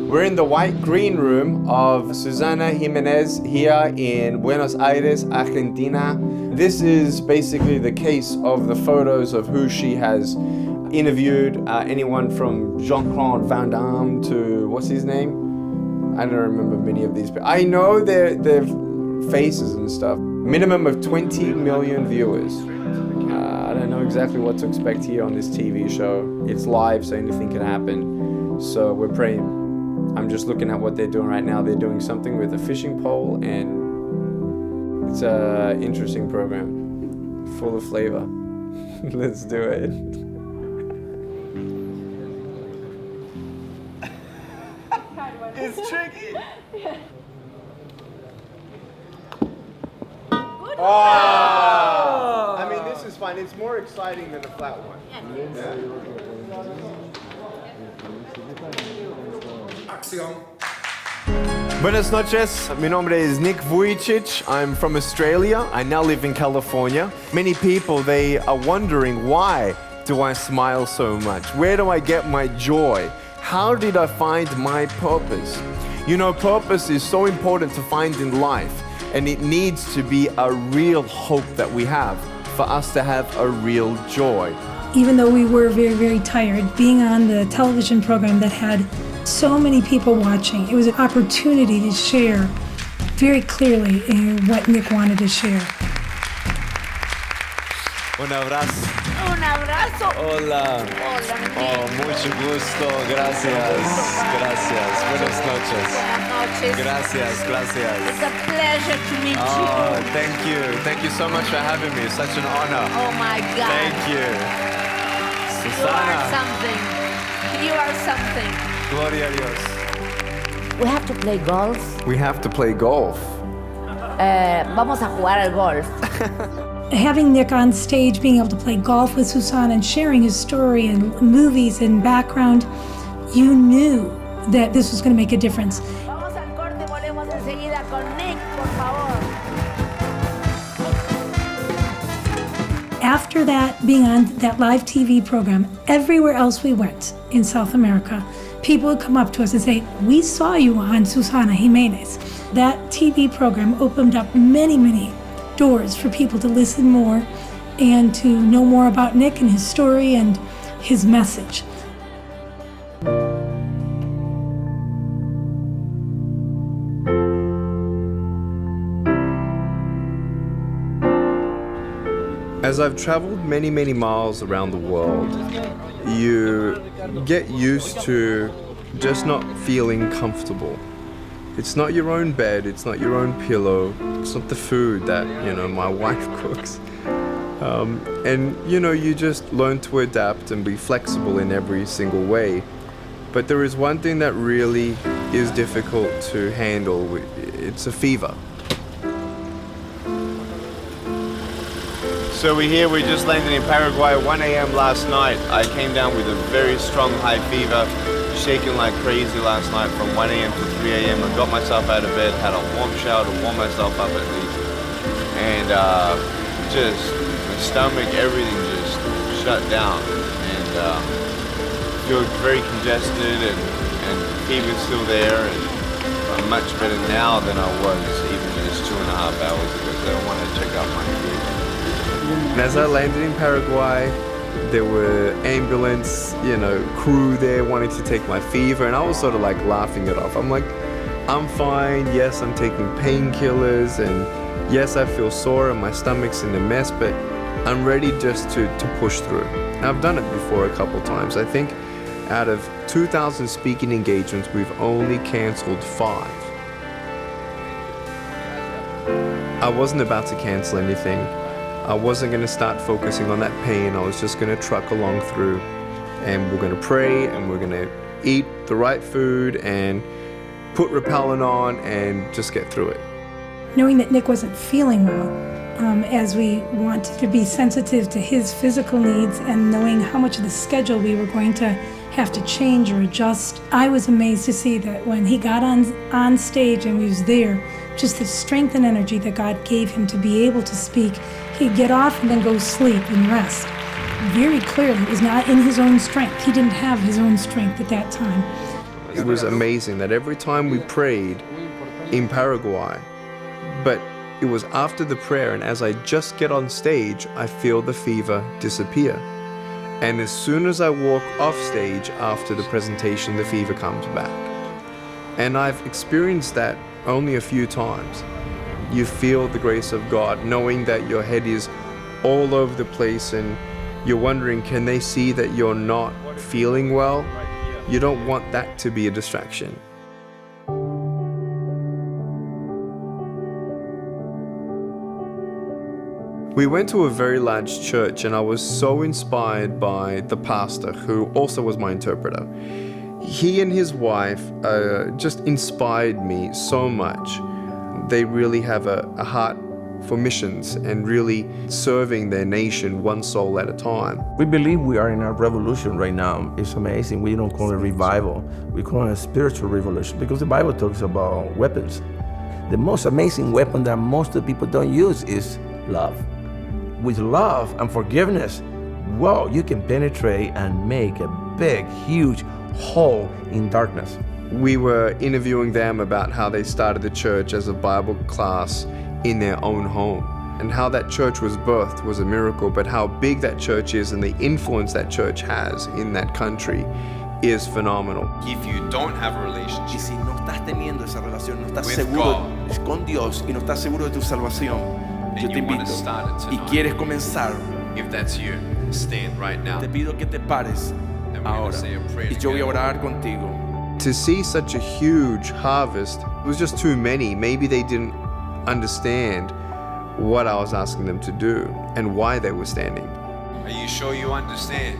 We're in the white green room of Susana Jimenez here in Buenos Aires, Argentina. This is basically the case of the photos of who she has interviewed. Anyone from Jean-Claude Van Damme to, what's his name? I don't remember many of these, but I know their faces and stuff. Minimum of 20 million viewers. I don't know exactly what to expect here on this TV show. It's live, so anything can happen. So we're praying. I'm just looking at what they're doing right now. They're doing something with a fishing pole, and it's an interesting program, full of flavor. Let's do it. It's tricky. Oh! I mean, this is fun. It's more exciting than a flat one. Yeah. Buenas noches, mi nombre es Nick Vujicic. I'm from Australia. I now live in California. Many people, they are wondering, why do I smile so much? Where do I get my joy? How did I find my purpose? You know, purpose is so important to find in life, and it needs to be a real hope that we have for us to have a real joy. Even though we were very, very tired, being on the television program that had so many people watching, it was an opportunity to share very clearly what Nick wanted to share. Un abrazo. Un abrazo. Hola. Hola, Oh, mucho gusto. Gracias. Gracias. Buenas noches. Buenas noches. Gracias. Gracias. It's a pleasure to meet Oh, you. thank you. Thank you so much for having me. It's such an honor. Oh my God. Thank you. You are Susana. something. You are something. Gloria a Dios. We have to play golf. We have to play golf. Vamos a jugar al golf. Having Nick on stage, being able to play golf with Susana and sharing his story and movies and background, you knew that this was going to make a difference. Vamos al corte, volvemos enseguida con Nick, por favor. After that, being on that live TV program, everywhere else we went in South America, people would come up to us and say, "We saw you on Susana Jimenez." That TV program opened up many, many doors for people to listen more and to know more about Nick and his story and his message. As I've traveled many, many miles around the world, you get used to just not feeling comfortable. It's not your own bed, it's not your own pillow, it's not the food that, my wife cooks. And, you just learn to adapt and be flexible in every single way. But there is one thing that really is difficult to handle. It's a fever. So we just landed in Paraguay at 1 a.m. last night. I came down with a very strong high fever, shaking like crazy last night from 1 a.m. to 3 a.m. I got myself out of bed, had a warm shower to warm myself up at least. And just my stomach, everything just shut down. And feel very congested and fever's still there. And I'm much better now than I was even just 2.5 hours ago. So I want to check out my fever. And as I landed in Paraguay, there were ambulance, crew there wanting to take my fever, and I was sort of like laughing it off. I'm like, I'm fine, yes, I'm taking painkillers, and yes, I feel sore and my stomach's in a mess, but I'm ready just to push through. And I've done it before a couple times. I think out of 2,000 speaking engagements, we've only canceled 5. I wasn't about to cancel anything. I wasn't going to start focusing on that pain. I was just going to truck along through, and we're going to pray, and we're going to eat the right food and put repellent on and just get through it. Knowing that Nick wasn't feeling well, as we wanted to be sensitive to his physical needs and knowing how much of the schedule we were going to have to change or adjust, I was amazed to see that when he got on stage and we was there, just the strength and energy that God gave him to be able to speak. He'd get off and then go sleep and rest. Very clearly, it was not in his own strength. He didn't have his own strength at that time. It was amazing that every time we prayed in Paraguay, but it was after the prayer, and as I just get on stage, I feel the fever disappear. And as soon as I walk off stage after the presentation, the fever comes back. And I've experienced that only a few times. You feel the grace of God, knowing that your head is all over the place and you're wondering, can they see that you're not feeling well? You don't want that to be a distraction. We went to a very large church and I was so inspired by the pastor, who also was my interpreter. He and his wife just inspired me so much. They really have a heart for missions and really serving their nation one soul at a time. We believe we are in a revolution right now. It's amazing. We don't call it revival. We call it a spiritual revolution because the Bible talks about weapons. The most amazing weapon that most of the people don't use is love. With love and forgiveness, wow, you can penetrate and make a big, huge hole in darkness. We were interviewing them about how they started the church as a Bible class in their own home, and how that church was birthed was a miracle, but how big that church is and the influence that church has in that country is phenomenal. If you don't have a Y relationship si no estás teniendo esa relación, no estás With seguro God. con Dios y no estás seguro de tu salvación, yo and te you want invito to start it y tonight, quieres comenzar, if that's you, stand right now. te pido que te pares And we're gonna ahora say a prayer y yo voy a together. orar contigo. To see such a huge harvest, it was just too many. Maybe they didn't understand what I was asking them to do and why they were standing. Are you sure you understand?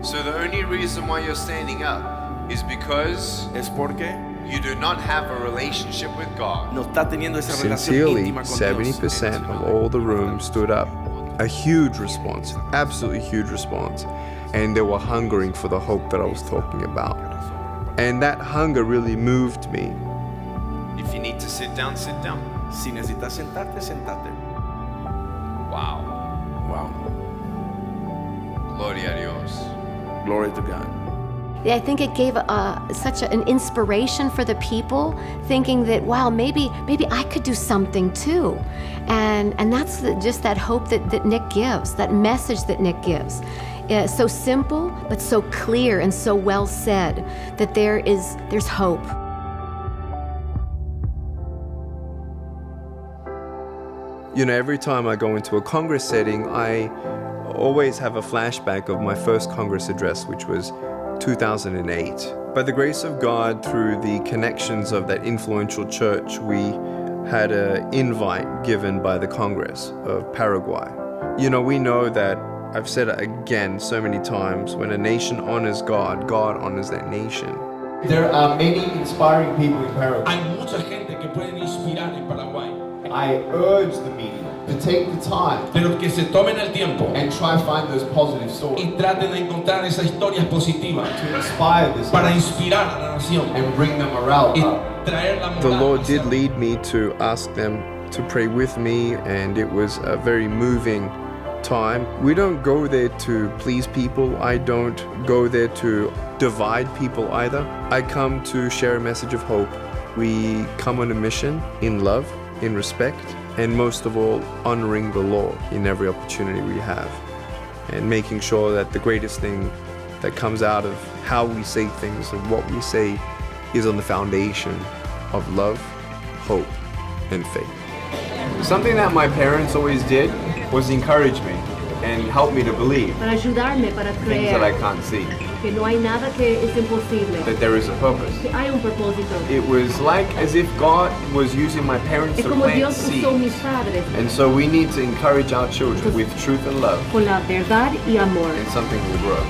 So the only reason why you're standing up is because Es porque you do not have a relationship with God. no estás teniendo esa relación Sincerely, íntima con Dios. 70% of all the rooms stood up. A huge response, absolutely huge response. And they were hungering for the hope that I was talking about. And that hunger really moved me. If you need to sit down, sit down. Si necesitas sentarte, sentate. Wow. Wow. Gloria a Dios. Glory to God. Yeah, I think it gave such an inspiration for the people, thinking that, wow, maybe I could do something too. And that's just that hope that Nick gives, that message that Nick gives. So simple, but so clear and so well said that there's hope. You know, every time I go into a Congress setting, I always have a flashback of my first Congress address, which was 2008. By the grace of God, through the connections of that influential church, we had an invite given by the Congress of Paraguay. You know, we know that, I've said it again so many times, when a nation honors God, God honors that nation. There are many inspiring people in Paraguay. Hay mucha gente que pueden inspirar en Paraguay, I urge the media to take the time pero que se tomen el tiempo and try to find those positive stories y traten de encontrar esas historias positivas to inspire this para nation inspirar a la nación and bring them morale y up. traer la The moral Lord hacia did lead me to ask them to pray with me, and it was a very moving time. We don't go there to please people. I don't go there to divide people either. I come to share a message of hope. We come on a mission in love, in respect, and most of all, honoring the Lord in every opportunity we have, and making sure that the greatest thing that comes out of how we say things and what we say is on the foundation of love, hope, and faith. Something that my parents always did was encourage me and help me to believe Para ayudarme, para things that I creer can't see, que no hay nada que es imposible, that there is a purpose. que hay un propósito. It was like as if God was using my parents Es to como plant Dios usó seeds. mis padres And so we need to encourage our children with truth and love, con la verdad y amor. and something will grow.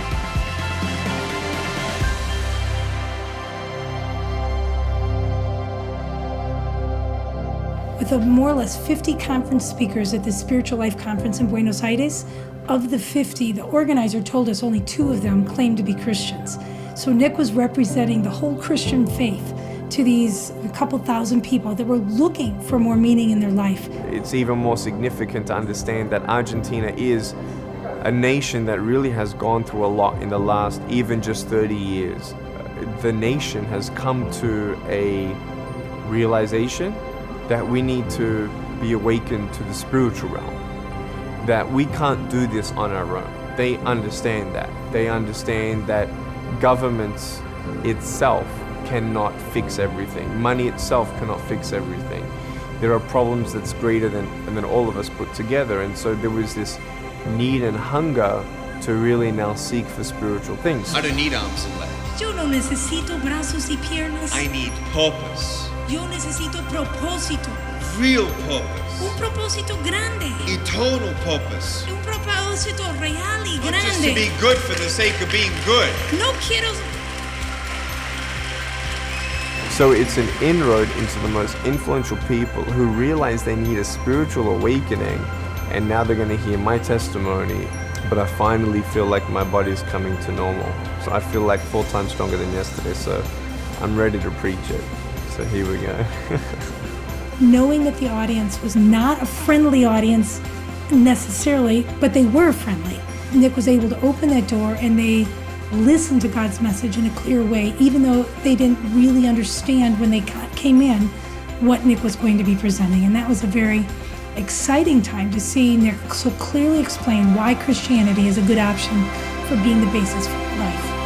With more or less 50 conference speakers at the Spiritual Life Conference in Buenos Aires, of the 50, the organizer told us only 2 of them claimed to be Christians. So Nick was representing the whole Christian faith to these couple thousand people that were looking for more meaning in their life. It's even more significant to understand that Argentina is a nation that really has gone through a lot in the last even just 30 years. The nation has come to a realization that we need to be awakened to the spiritual realm, that we can't do this on our own. They understand that. They understand that governments itself cannot fix everything. Money itself cannot fix everything. There are problems that's greater than all of us put together. And so there was this need and hunger to really now seek for spiritual things. I don't need arms and legs. Yo no necesito brazos y piernas. I need purpose. Yo necesito propósito. Real purpose. Un propósito grande. Eternal purpose. Un propósito real y grande. Not just to be good for the sake of being good. No quiero. So it's an inroad into the most influential people who realize they need a spiritual awakening, and now they're going to hear my testimony, but I finally feel like my body's coming to normal. So I feel like 4 times stronger than yesterday, so I'm ready to preach it. So here we go. Knowing that the audience was not a friendly audience necessarily, but they were friendly. Nick was able to open that door and they listened to God's message in a clear way, even though they didn't really understand when they came in what Nick was going to be presenting. And that was a very exciting time to see Nick so clearly explain why Christianity is a good option for being the basis for life.